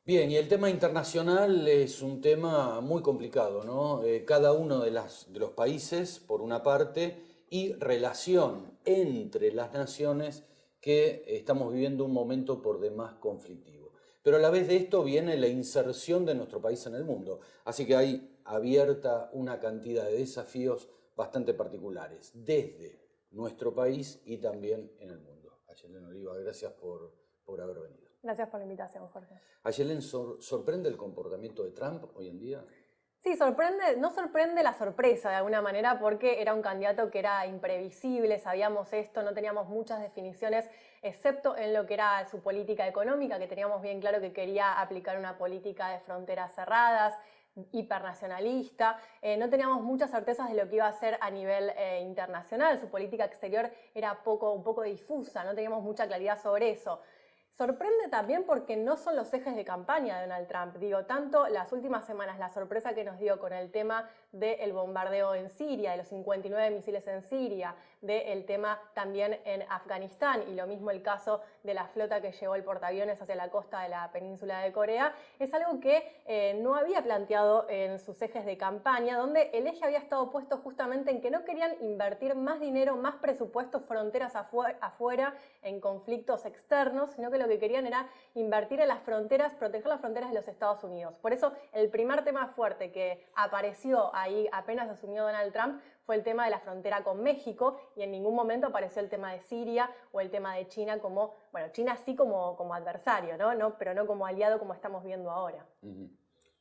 Bien, y el tema internacional es un tema muy complicado, ¿no? Cada uno de los países, por una parte, y relación entre las naciones que estamos viviendo un momento por demás conflictivo. Pero a la vez de esto viene la inserción de nuestro país en el mundo. Así que hay abierta una cantidad de desafíos bastante particulares desde nuestro país y también en el mundo. Ayelen Oliva, gracias por haber venido. Gracias por la invitación, Jorge. ¿Ayelen sorprende el comportamiento de Trump hoy en día? Sí, sorprende, no sorprende la sorpresa de alguna manera porque era un candidato que era imprevisible, sabíamos esto, no teníamos muchas definiciones, excepto en lo que era su política económica, que teníamos bien claro que quería aplicar una política de fronteras cerradas, hipernacionalista, no teníamos muchas certezas de lo que iba a hacer a nivel internacional, su política exterior era un poco difusa, no teníamos mucha claridad sobre eso. Sorprende también porque no son los ejes de campaña de Donald Trump. Digo, tanto las últimas semanas, la sorpresa que nos dio con el tema del bombardeo en Siria, de los 59 misiles en Siria, del tema también en Afganistán y lo mismo el caso de la flota que llevó el portaaviones hacia la costa de la península de Corea, es algo que no había planteado en sus ejes de campaña, donde el eje había estado puesto justamente en que no querían invertir más dinero, más presupuestos fronteras afuera en conflictos externos, sino que lo que querían era invertir en las fronteras, proteger las fronteras de los Estados Unidos. Por eso el primer tema fuerte que apareció ahí apenas asumió Donald Trump fue el tema de la frontera con México y en ningún momento apareció el tema de Siria o el tema de China como, bueno, China sí como adversario, ¿no? Pero no como aliado como estamos viendo ahora.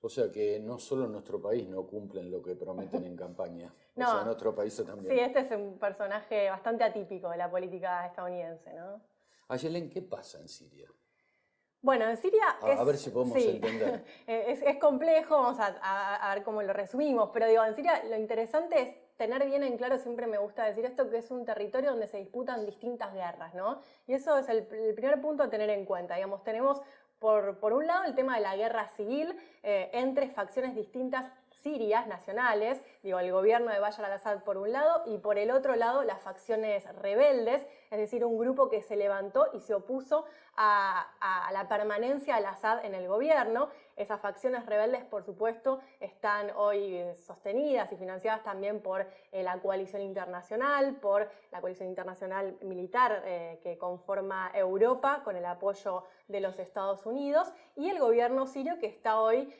O sea que no solo en nuestro país no cumplen lo que prometen en campaña, no, o sea, en otros países también. Sí, este es un personaje bastante atípico de la política estadounidense, ¿no? Ayelen, ¿qué pasa en Siria? Bueno, en Siria A ver si podemos entender. Es complejo, vamos a ver cómo lo resumimos, pero digo, en Siria lo interesante es tener bien en claro, siempre me gusta decir esto, que es un territorio donde se disputan distintas guerras, ¿no? Y eso es el primer punto a tener en cuenta, digamos, tenemos por un lado el tema de la guerra civil entre facciones distintas sirias, nacionales, digo, el gobierno de Bashar al-Assad por un lado y por el otro lado las facciones rebeldes, es decir, un grupo que se levantó y se opuso a la permanencia de al-Assad en el gobierno. Esas facciones rebeldes, por supuesto, están hoy sostenidas y financiadas también por la coalición internacional militar que conforma Europa con el apoyo de los Estados Unidos y el gobierno sirio que está hoy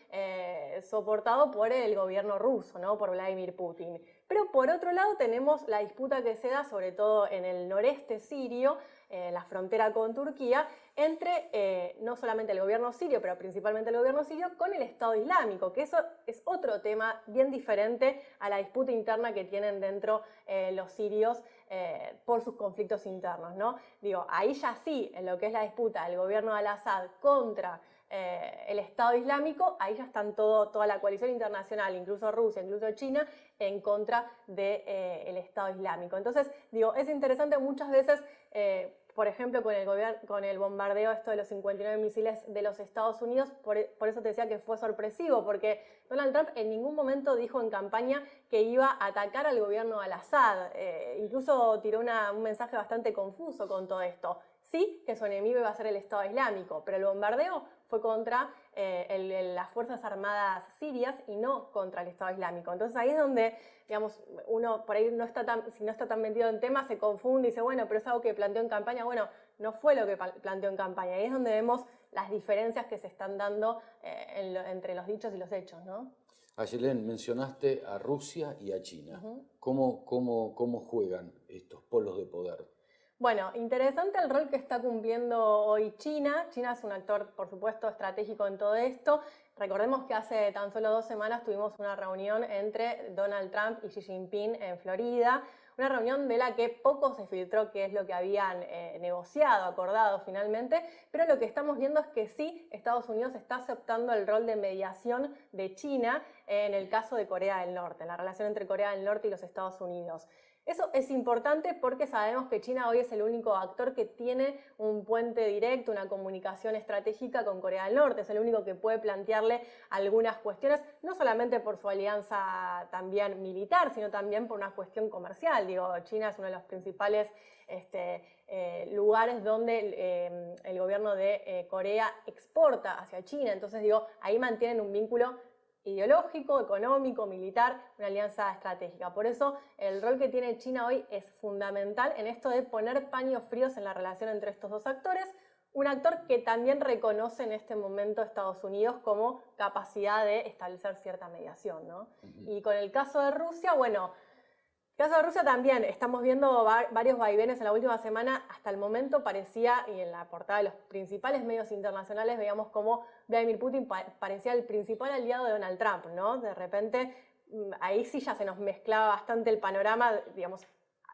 soportado por el gobierno ruso, ¿no? Por Vladimir Putin. Pero por otro lado tenemos la disputa que se da, sobre todo en el noreste sirio, la frontera con Turquía, entre no solamente el gobierno sirio, pero principalmente el gobierno sirio, con el Estado Islámico, que eso es otro tema bien diferente a la disputa interna que tienen dentro los sirios por sus conflictos internos, ¿no? Digo, ahí ya sí, en lo que es la disputa del gobierno de al-Assad contra el Estado Islámico, ahí ya están toda la coalición internacional, incluso Rusia, incluso China, en contra del Estado Islámico. Entonces, digo, es interesante muchas veces, por ejemplo, con el bombardeo esto de los 59 misiles de los Estados Unidos, por eso te decía que fue sorpresivo, porque Donald Trump en ningún momento dijo en campaña que iba a atacar al gobierno de al-Assad, incluso tiró un mensaje bastante confuso con todo esto. Sí, que su enemigo iba a ser el Estado Islámico, pero el bombardeo fue contra las Fuerzas Armadas sirias y no contra el Estado Islámico. Entonces ahí es donde, digamos, uno por ahí si no está tan metido en temas, se confunde y dice, bueno, pero es algo que planteó en campaña. Bueno, no fue lo que planteó en campaña. Ahí es donde vemos las diferencias que se están dando entre los dichos y los hechos, ¿no? Ayelen, mencionaste a Rusia y a China. ¿Cómo juegan estos polos de poder? Bueno, interesante el rol que está cumpliendo hoy China. China es un actor, por supuesto, estratégico en todo esto. Recordemos que hace tan solo 2 semanas tuvimos una reunión entre Donald Trump y Xi Jinping en Florida. Una reunión de la que poco se filtró qué es lo que habían negociado, acordado finalmente, pero lo que estamos viendo es que sí, Estados Unidos está aceptando el rol de mediación de China en el caso de Corea del Norte, en la relación entre Corea del Norte y los Estados Unidos. Eso es importante porque sabemos que China hoy es el único actor que tiene un puente directo, una comunicación estratégica con Corea del Norte. Es el único que puede plantearle algunas cuestiones, no solamente por su alianza también militar, sino también por una cuestión comercial. Digo, China es uno de los principales lugares donde el gobierno de Corea exporta hacia China. Entonces, digo, ahí mantienen un vínculo ideológico, económico, militar, una alianza estratégica. Por eso el rol que tiene China hoy es fundamental en esto de poner paños fríos en la relación entre estos dos actores, un actor que también reconoce en este momento Estados Unidos como capacidad de establecer cierta mediación, ¿no? Y con el caso de Rusia, bueno, el caso de Rusia también, estamos viendo varios vaivenes en la última semana. Hasta el momento parecía, y en la portada de los principales medios internacionales veíamos cómo Vladimir Putin parecía el principal aliado de Donald Trump, ¿no? De repente, ahí sí ya se nos mezclaba bastante el panorama, digamos,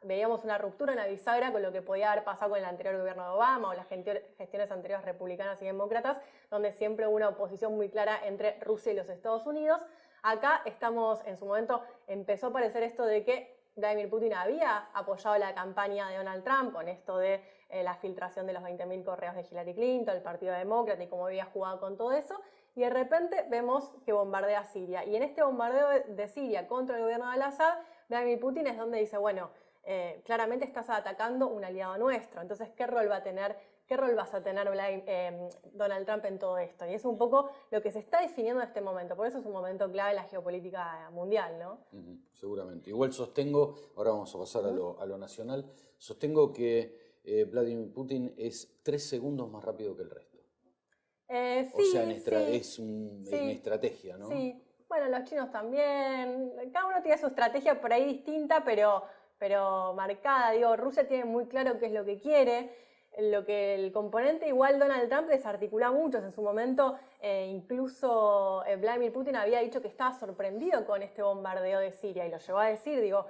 veíamos una ruptura, una bisagra con lo que podía haber pasado con el anterior gobierno de Obama o las gestiones anteriores republicanas y demócratas, donde siempre hubo una oposición muy clara entre Rusia y los Estados Unidos. Acá estamos, en su momento, empezó a parecer esto de que Vladimir Putin había apoyado la campaña de Donald Trump con esto de la filtración de los 20.000 correos de Hillary Clinton, el Partido Demócrata y cómo había jugado con todo eso. Y de repente vemos que bombardea Siria. Y en este bombardeo de Siria contra el gobierno de Al-Assad, Vladimir Putin es donde dice, bueno, claramente estás atacando un aliado nuestro. Entonces, ¿qué rol vas a tener Donald Trump en todo esto? Y es un poco lo que se está definiendo en este momento. Por eso es un momento clave en la geopolítica mundial, ¿no? Seguramente. Igual sostengo, ahora vamos a pasar a lo nacional, sostengo que Vladimir Putin es 3 segundos más rápido que el resto. Sí, o sea, sí, en estrategia, ¿no? Sí. Bueno, los chinos también. Cada uno tiene su estrategia por ahí distinta, pero marcada. Digo, Rusia tiene muy claro qué es lo que quiere. Lo que el componente igual Donald Trump desarticula mucho. En su momento, incluso Vladimir Putin había dicho que estaba sorprendido con este bombardeo de Siria y lo llevó a decir, digo,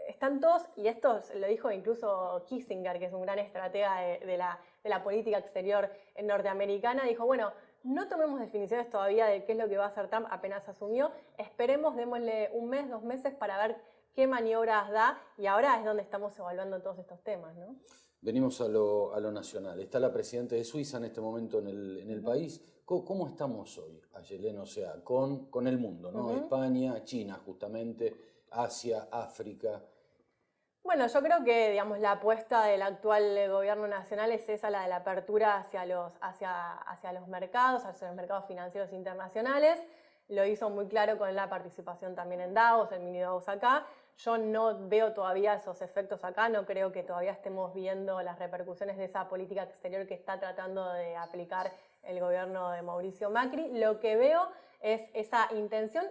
están todos, y esto lo dijo incluso Kissinger, que es un gran estratega de la política exterior norteamericana, dijo, bueno, no tomemos definiciones todavía de qué es lo que va a hacer Trump apenas asumió, esperemos, démosle 1 mes, 2 meses para ver qué maniobras da, y ahora es donde estamos evaluando todos estos temas, ¿no? Venimos a lo nacional. Está la presidenta de Suiza en este momento en el país. ¿Cómo estamos hoy, Ayelén? O sea, con el mundo, ¿no? España, China justamente, Asia, África. Bueno, yo creo que, digamos, la apuesta del actual gobierno nacional es esa, la de la apertura hacia los mercados financieros internacionales. Lo hizo muy claro con la participación también en Davos, el mini Davos acá. Yo no veo todavía esos efectos acá, no creo que todavía estemos viendo las repercusiones de esa política exterior que está tratando de aplicar el gobierno de Mauricio Macri. Lo que veo es esa intención,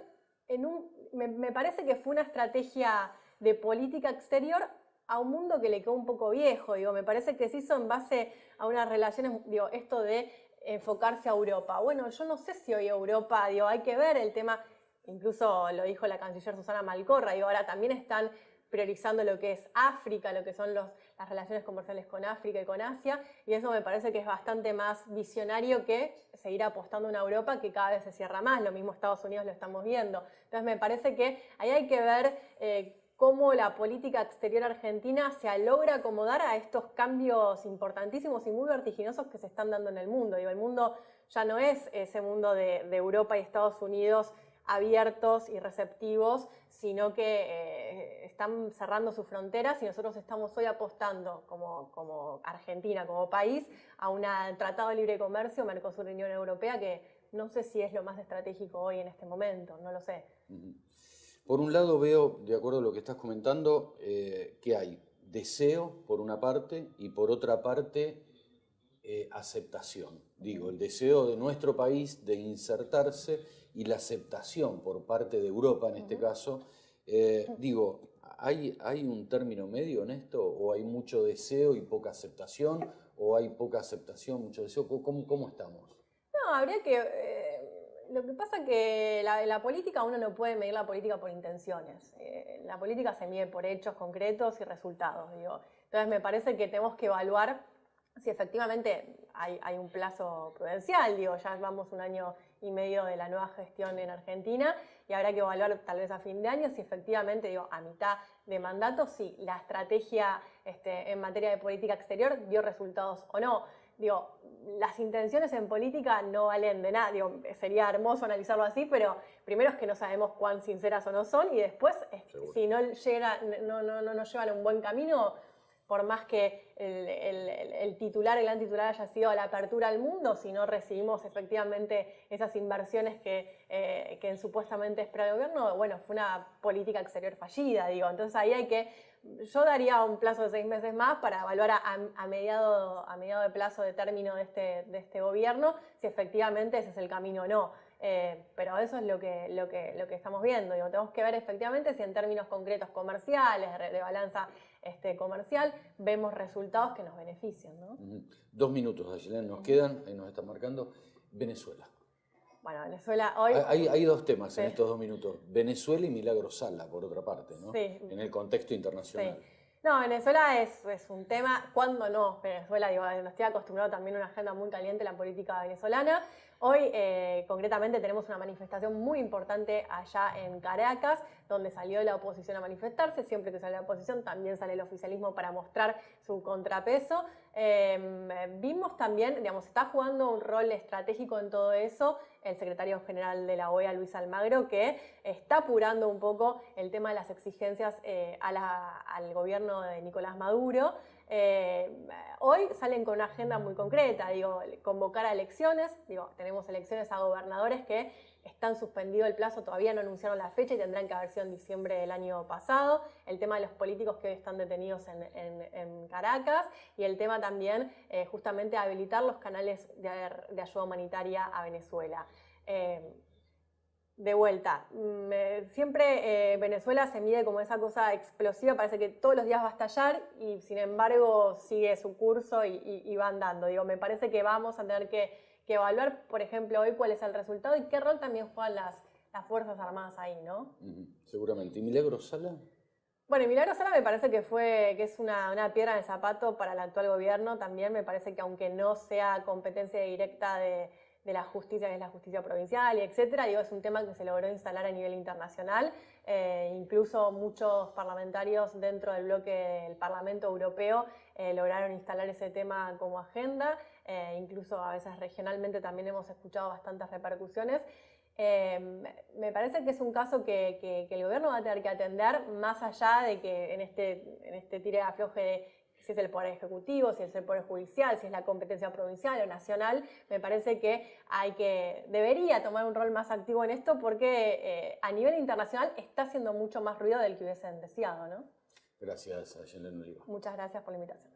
me parece que fue una estrategia de política exterior a un mundo que le quedó un poco viejo, digo, me parece que se hizo en base a unas relaciones, digo, esto de enfocarse a Europa. Bueno, yo no sé si hoy Europa, digo, hay que ver el tema, incluso lo dijo la canciller Susana Malcorra, digo, ahora también están priorizando lo que es África, lo que son las relaciones comerciales con África y con Asia, y eso me parece que es bastante más visionario que seguir apostando a una Europa que cada vez se cierra más, lo mismo Estados Unidos lo estamos viendo. Entonces me parece que ahí hay que ver cómo la política exterior argentina se logra acomodar a estos cambios importantísimos y muy vertiginosos que se están dando en el mundo. Digo, el mundo ya no es ese mundo de Europa y Estados Unidos abiertos y receptivos, sino que están cerrando sus fronteras y nosotros estamos hoy apostando como Argentina, como país, a un tratado de libre comercio, Mercosur y Unión Europea, que no sé si es lo más estratégico hoy en este momento, no lo sé. Por un lado veo, de acuerdo a lo que estás comentando, que hay deseo por una parte y por otra parte aceptación. Digo, el deseo de nuestro país de insertarse y la aceptación por parte de Europa en este caso. Digo, ¿hay un término medio en esto? ¿O hay mucho deseo y poca aceptación? ¿O hay poca aceptación, mucho deseo? ¿Cómo estamos? No, habría que... Lo que pasa es que la política, uno no puede medir la política por intenciones. La política se mide por hechos concretos y resultados, digo. Entonces me parece que tenemos que evaluar si efectivamente hay un plazo prudencial, digo, ya vamos 1 año y medio de la nueva gestión en Argentina, y habrá que evaluar tal vez a fin de año si efectivamente, digo, a mitad de mandato, si la estrategia en materia de política exterior dio resultados o no. Digo, las intenciones en política no valen de nada. Digo, sería hermoso analizarlo así, pero primero es que no sabemos cuán sinceras o no son, y después, si no nos llevan a un buen camino, por más que el titular, el gran titular haya sido la apertura al mundo, si no recibimos efectivamente esas inversiones que supuestamente espera el gobierno, bueno, fue una política exterior fallida, digo. Entonces ahí yo daría un plazo de 6 meses más para evaluar a mediado de plazo de término de este gobierno si efectivamente ese es el camino o no. Pero eso es lo que estamos viendo. Digo, tenemos que ver efectivamente si en términos concretos comerciales, de balanza comercial, vemos resultados que nos benefician, ¿no? 2 minutos, Ayelen, nos quedan, ahí nos está marcando, Venezuela. Bueno, Venezuela hoy... Hay 2 temas en estos 2 minutos. Venezuela y Milagro Sala, por otra parte, ¿no? Sí. En el contexto internacional. Sí. No, Venezuela es un tema. ¿Cuándo no? Venezuela, digo, nos estoy acostumbrado también a una agenda muy caliente la política venezolana. Hoy, concretamente, tenemos una manifestación muy importante allá en Caracas, donde salió la oposición a manifestarse. Siempre que sale la oposición, también sale el oficialismo para mostrar su contrapeso. Vimos también, digamos, está jugando un rol estratégico en todo eso el secretario general de la OEA, Luis Almagro, que está apurando un poco el tema de las exigencias al gobierno de Nicolás Maduro. Hoy salen con una agenda muy concreta, digo, convocar a elecciones, digo, tenemos elecciones a gobernadores que están suspendido el plazo, todavía no anunciaron la fecha y tendrán que haber sido en diciembre del año pasado. El tema de los políticos que hoy están detenidos en Caracas, y el tema también justamente habilitar los canales de ayuda humanitaria a Venezuela. De vuelta, siempre Venezuela se mide como esa cosa explosiva, parece que todos los días va a estallar y sin embargo sigue su curso y va andando. Digo, me parece que vamos a tener que evaluar, por ejemplo, hoy cuál es el resultado y qué rol también juegan las Fuerzas Armadas ahí, ¿no? Seguramente. ¿Y Milagro Sala? Bueno, y Milagro Sala me parece que es una piedra en el zapato para el actual gobierno. También me parece que aunque no sea competencia directa de la justicia, que es la justicia provincial y etcétera, digo, es un tema que se logró instalar a nivel internacional. Incluso muchos parlamentarios dentro del bloque del Parlamento Europeo lograron instalar ese tema como agenda. Incluso a veces regionalmente también hemos escuchado bastantes repercusiones. Me parece que es un caso que el gobierno va a tener que atender, más allá de que en este tire de afloje de si es el Poder Ejecutivo, si es el Poder Judicial, si es la competencia provincial o nacional. Me parece que debería tomar un rol más activo en esto porque a nivel internacional está haciendo mucho más ruido del que hubiesen deseado, ¿no? Gracias, Ayelen Oliva. Muchas gracias por la invitación.